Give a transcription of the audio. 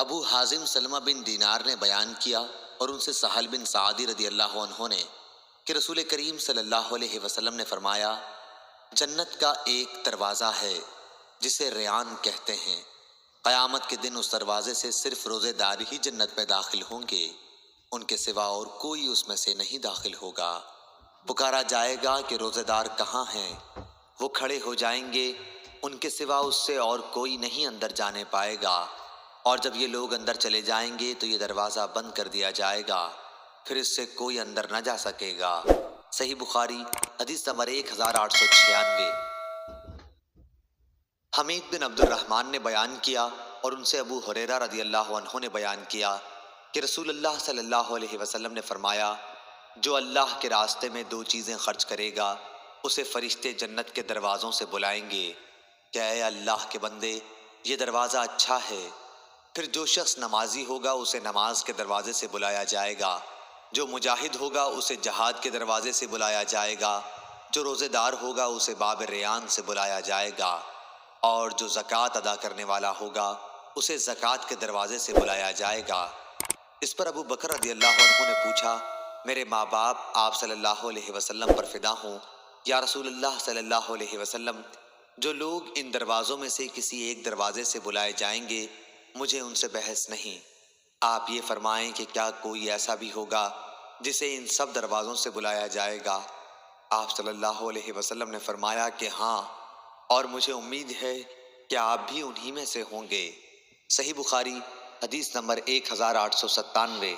ابو حازم سلمہ بن دینار نے بیان کیا اور ان سے سہل بن سعدی رضی اللہ عنہ نے کہ رسول کریم صلی اللہ علیہ وسلم نے فرمایا، جنت کا ایک دروازہ ہے جسے ریان کہتے ہیں، قیامت کے دن اس دروازے سے صرف روزے دار ہی جنت میں داخل ہوں گے، ان کے سوا اور کوئی اس میں سے نہیں داخل ہوگا۔ پکارا جائے گا کہ روزے دار کہاں ہیں؟ وہ کھڑے ہو جائیں گے، ان کے سوا اس سے اور کوئی نہیں اندر جانے پائے گا، اور جب یہ لوگ اندر چلے جائیں گے تو یہ دروازہ بند کر دیا جائے گا، پھر اس سے کوئی اندر نہ جا سکے گا۔ صحیح بخاری حدیث نمبر 1896۔ حمید بن عبد الرحمن نے بیان کیا اور ان سے ابو ہریرہ رضی اللہ عنہ نے بیان کیا کہ رسول اللہ صلی اللہ علیہ وسلم نے فرمایا، جو اللہ کے راستے میں دو چیزیں خرچ کرے گا اسے فرشتے جنت کے دروازوں سے بلائیں گے کہ اے اللہ کے بندے، یہ دروازہ اچھا ہے۔ پھر جو شخص نمازی ہوگا اسے نماز کے دروازے سے بلایا جائے گا، جو مجاہد ہوگا اسے جہاد کے دروازے سے بلایا جائے گا، جو روزے دار ہوگا اسے باب ریان سے بلایا جائے گا، اور جو زکوٰۃ ادا کرنے والا ہوگا اسے زکوٰۃ کے دروازے سے بلایا جائے گا۔ اس پر ابو بکر رضی اللہ عنہ نے پوچھا، میرے ماں باپ آپ صلی اللہ علیہ وسلم پر فدا ہوں، یا رسول اللہ صلی اللہ علیہ وسلم، جو لوگ ان دروازوں میں سے کسی ایک دروازے سے بلائے جائیں گے مجھے ان سے بحث نہیں، آپ یہ فرمائیں کہ کیا کوئی ایسا بھی ہوگا جسے ان سب دروازوں سے بلایا جائے گا؟ آپ صلی اللہ علیہ وسلم نے فرمایا کہ ہاں، اور مجھے امید ہے کہ آپ بھی انہی میں سے ہوں گے۔ صحیح بخاری حدیث نمبر 1897۔